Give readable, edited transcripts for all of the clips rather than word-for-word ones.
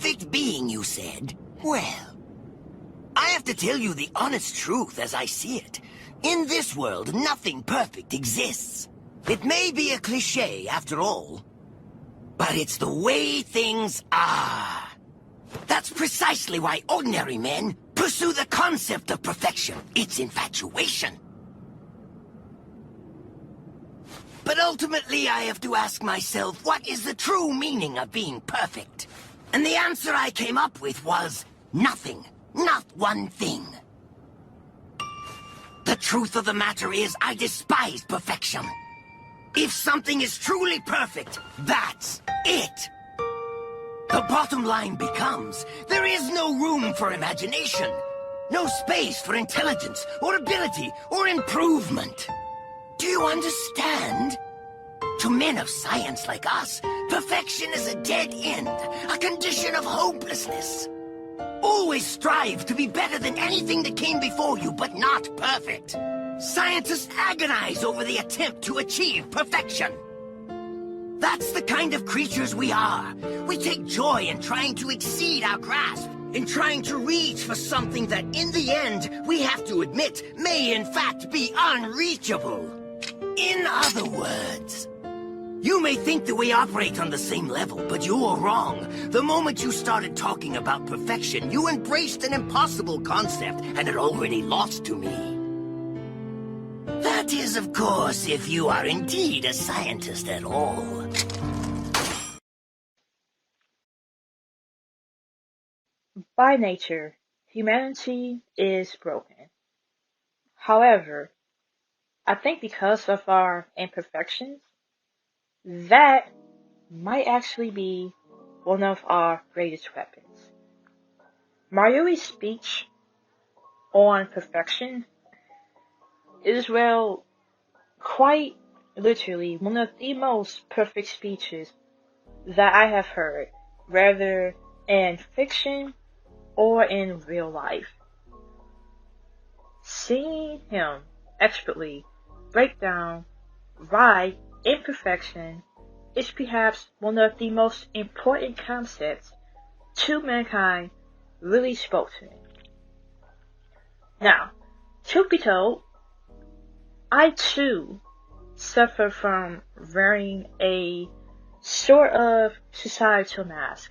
perfect being, you said? Well, I have to tell you the honest truth as I see it. In this world, nothing perfect exists. It may be a cliché, after all, but it's the way things are. That's precisely why ordinary men pursue the concept of perfection. It's infatuation. But ultimately, I have to ask myself, what is the true meaning of being perfect? And the answer I came up with was nothing. Not one thing. The truth of the matter is, I despise perfection. If something is truly perfect, that's it. The bottom line becomes, there is no room for imagination. No space for intelligence, or ability, or improvement. Do you understand? To men of science like us, perfection is a dead end, a condition of hopelessness. Always strive to be better than anything that came before you, but not perfect. Scientists agonize over the attempt to achieve perfection. That's the kind of creatures we are. We take joy in trying to exceed our grasp, in trying to reach for something that, in the end, we have to admit, may in fact be unreachable. In other words, you may think that we operate on the same level, but you're wrong. The moment you started talking about perfection, you embraced an impossible concept, and it already lost to me. That is, of course, if you are indeed a scientist at all. By nature, humanity is broken. However, I think because of our imperfections, that might actually be one of our greatest weapons. Mayuri's speech on perfection is, well, quite literally one of the most perfect speeches that I have heard, whether in fiction or in real life. Seeing him expertly break down why imperfection is perhaps one of the most important concepts to mankind really spoke to me. Now, truth be told, I too suffer from wearing a sort of societal mask.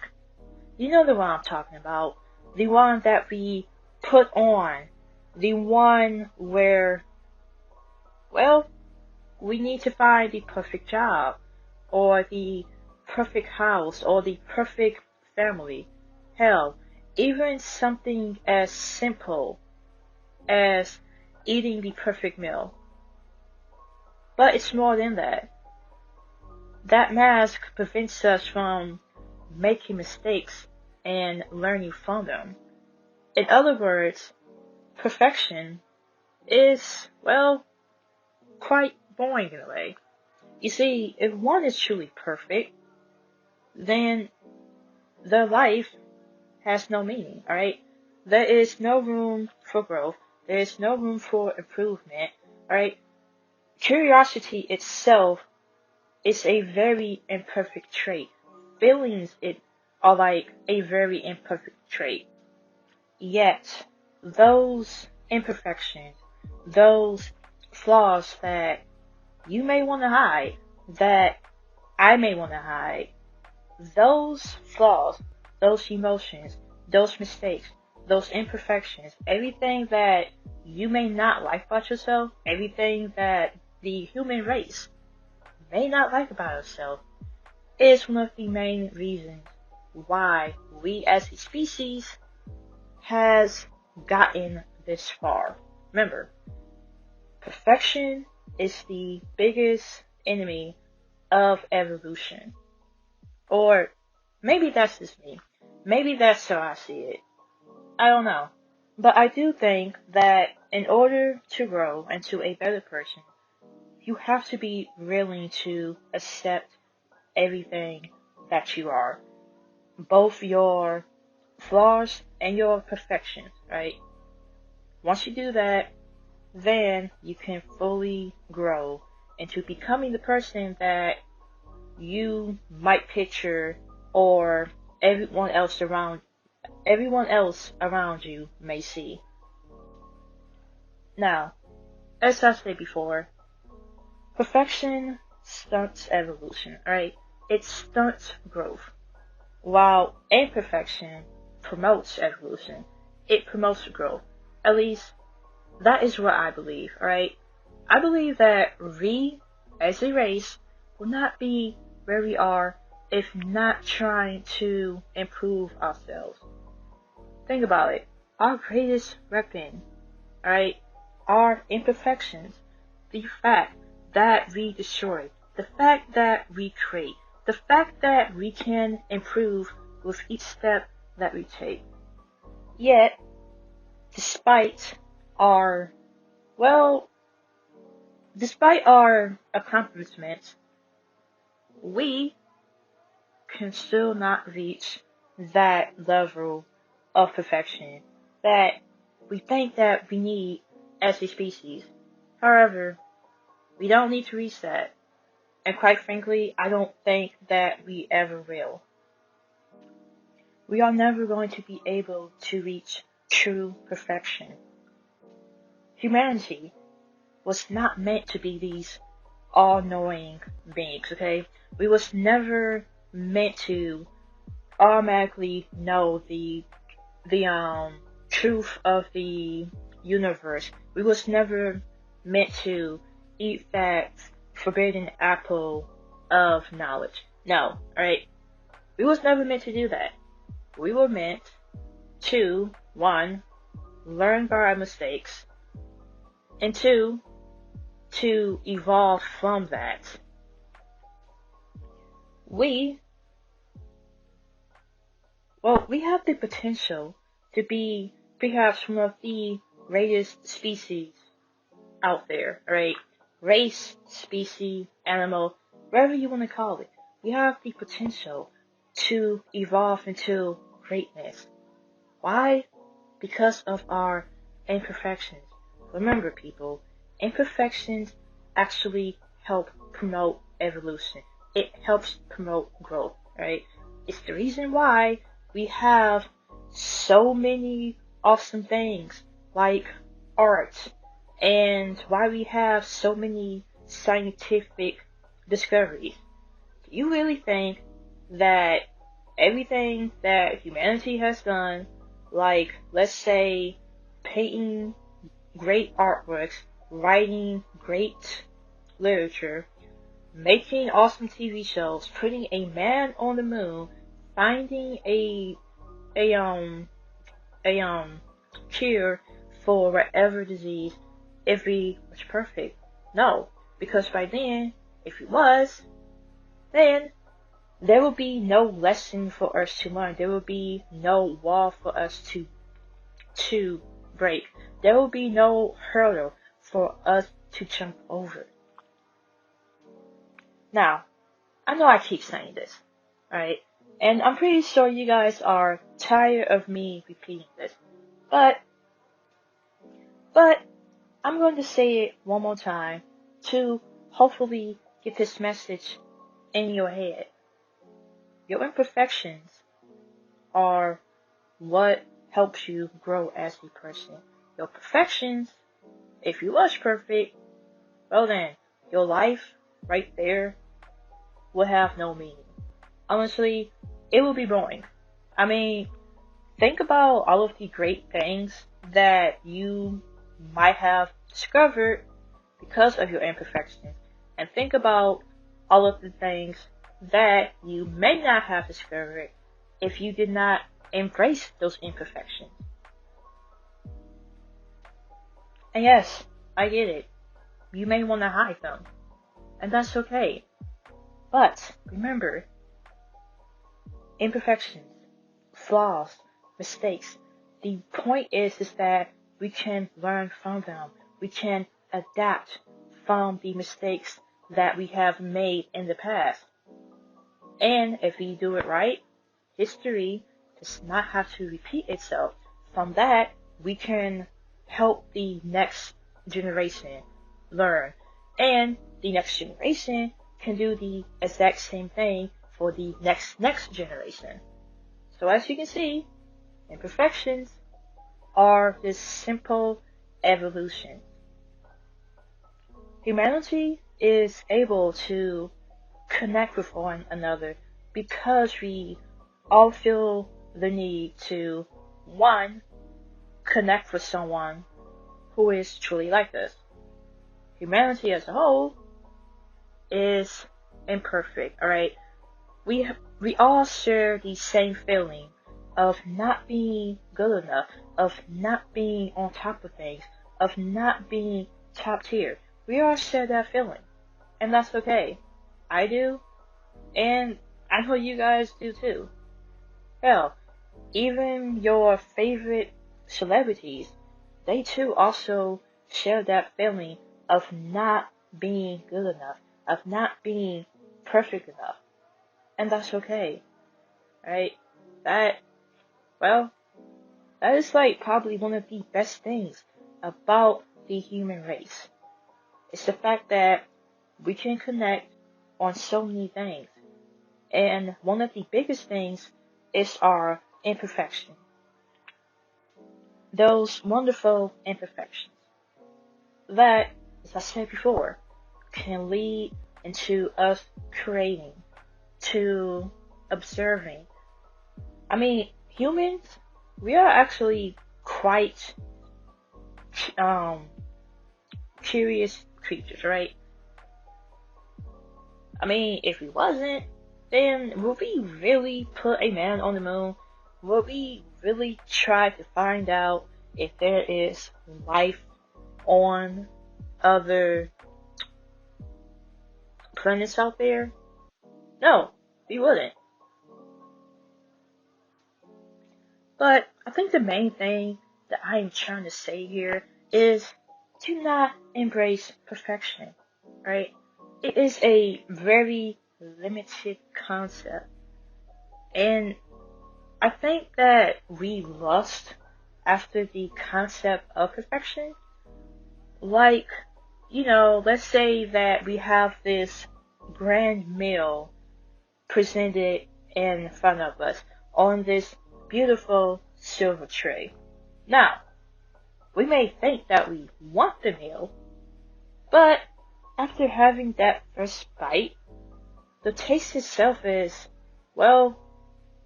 You know the one I'm talking about. The one that we put on. The one where, well, we need to find the perfect job, or the perfect house, or the perfect family. Hell, even something as simple as eating the perfect meal. But it's more than that. That mask prevents us from making mistakes and learning from them. In other words, perfection is, well, quite boring in a way. You see, if one is truly perfect, then their life has no meaning, alright? There is no room for growth. There is no room for improvement, alright? Curiosity itself is a very imperfect trait. Feelings are like a very imperfect trait. Yet, those imperfections, those flaws that you may want to hide, that I may want to hide, those flaws, those emotions, those mistakes, those imperfections, everything that you may not like about yourself, everything that the human race may not like about itself, is one of the main reasons why we as a species has gotten this far. Remember, perfection is the biggest enemy of evolution. Or maybe that's just me. Maybe that's how I see it. I don't know. But I do think that in order to grow into a better person, you have to be willing to accept everything that you are. Both your flaws and your perfections, right? Once you do that, then you can fully grow into becoming the person that you might picture or everyone else around you may see. Now, as I said before, perfection stunts evolution, right? It stunts growth, while imperfection promotes evolution. It promotes growth. At least, that is what I believe, right? I believe that we, as a race, will not be where we are if not trying to improve ourselves. Think about it. Our greatest weapon, right, are imperfections. The fact that we destroy, the fact that we create, the fact that we can improve with each step that we take. Yet, despite our, well, despite our accomplishments, we can still not reach that level of perfection that we think that we need as a species. However, we don't need to reach that. And quite frankly, I don't think that we ever will. We are never going to be able to reach true perfection. Humanity was not meant to be these all-knowing beings, okay? We was never meant to automatically know the truth of the universe. We was never meant to eat that forbidden apple of knowledge. No, alright? We was never meant to do that. We were meant to, one, learn by our mistakes, and two, to evolve from that. We have the potential to be perhaps one of the greatest species out there, right? Race, species, animal, whatever you want to call it. We have the potential to evolve into greatness. Why? Because of our imperfections. Remember, people, imperfections actually help promote evolution. It helps promote growth, right? It's the reason why we have so many awesome things like art, and why we have so many scientific discoveries. Do you really think that everything that humanity has done, like, let's say, painting great artworks, writing great literature, making awesome TV shows, putting a man on the moon, finding a cure for whatever disease, if he was perfect? No, because by then, if he was, then there will be no lesson for us to learn. There will be no wall for us to break. There will be no hurdle for us to jump over. Now, I know I keep saying this, right? And I'm pretty sure you guys are tired of me repeating this. But I'm going to say it one more time to hopefully get this message in your head. Your imperfections are what helps you grow as a person. Your perfections, if you was perfect, well then, your life right there will have no meaning. Honestly, it will be boring. I mean, think about all of the great things that you might have discovered because of your imperfections. And think about all of the things that you may not have discovered if you did not embrace those imperfections. And yes, I get it. You may want to hide them. And that's okay. But remember, imperfections, flaws, mistakes, the point is that we can learn from them. We can adapt from the mistakes that we have made in the past. And if we do it right, history does not have to repeat itself. From that, we can help the next generation learn. And the next generation can do the exact same thing for the next generation. So as you can see, imperfections are this simple evolution. Humanity is able to connect with one another because we all feel the need to, one, connect with someone who is truly like us. Humanity as a whole is imperfect, alright? We all share the same feeling of not being good enough, of not being on top of things, of not being top tier. We all share that feeling, and that's okay. I do, and I know you guys do too. Hell, even your favorite celebrities, they too also share that feeling of not being good enough, of not being perfect enough. And that's okay, right? That is like probably one of the best things about the human race. It's the fact that we can connect on so many things. And one of the biggest things is our imperfection. Those wonderful imperfections that, as I said before, can lead into us creating, to observing. I mean, humans, we are actually quite curious creatures, right? I mean, if we wasn't, then would we really put a man on the moon? Would we really try to find out if there is life on other planets out there? No, we wouldn't. But I think the main thing that I am trying to say here is do not embrace perfection, right? It is a very limited concept. And I think that we lust after the concept of perfection. Like, let's say that we have this grand meal presented in front of us on this beautiful silver tray. Now, we may think that we want the meal, but after having that first bite, the taste itself is,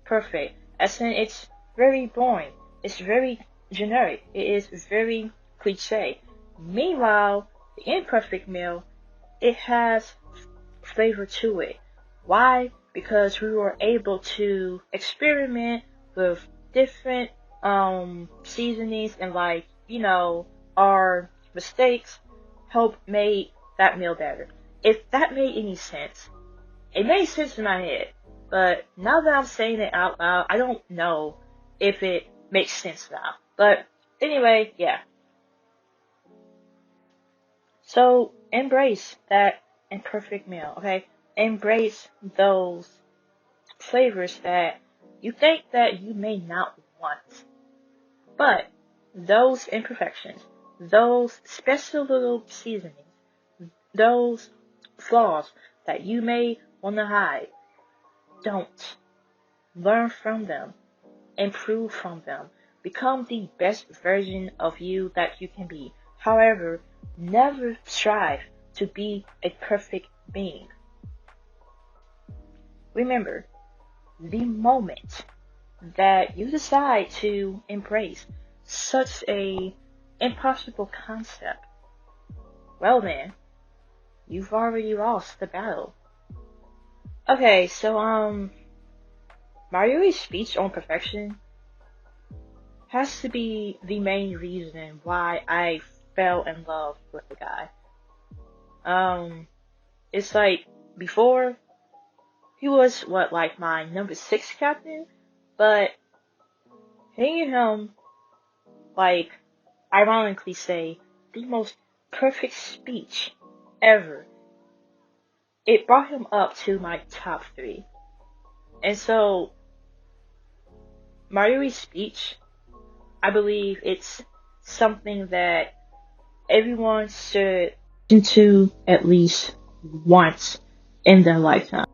perfect. As in, it's very boring. It's very generic. It is very cliche. Meanwhile, the imperfect meal, it has flavor to it. Why? Because we were able to experiment with different seasonings and our mistakes help make that meal better. If that made any sense, it made sense in my head. But now that I'm saying it out loud, I don't know if it makes sense now. But anyway, yeah. So embrace that imperfect meal, okay? Embrace those flavors that you think that you may not want. But those imperfections, those special little seasonings, those flaws that you may want to hide, don't. Learn from them. Improve from them. Become the best version of you that you can be. However, never strive to be a perfect being. Remember, the moment that you decide to embrace such a impossible concept, well then, you've already lost the battle. Okay, so Mayuri's speech on perfection has to be the main reason why I fell in love with the guy. It's like before he was my number 6 captain, but hearing him ironically say the most perfect speech ever, it brought him up to my top 3. And so Mayuri's speech, I believe it's something that everyone should listen to at least once in their lifetime.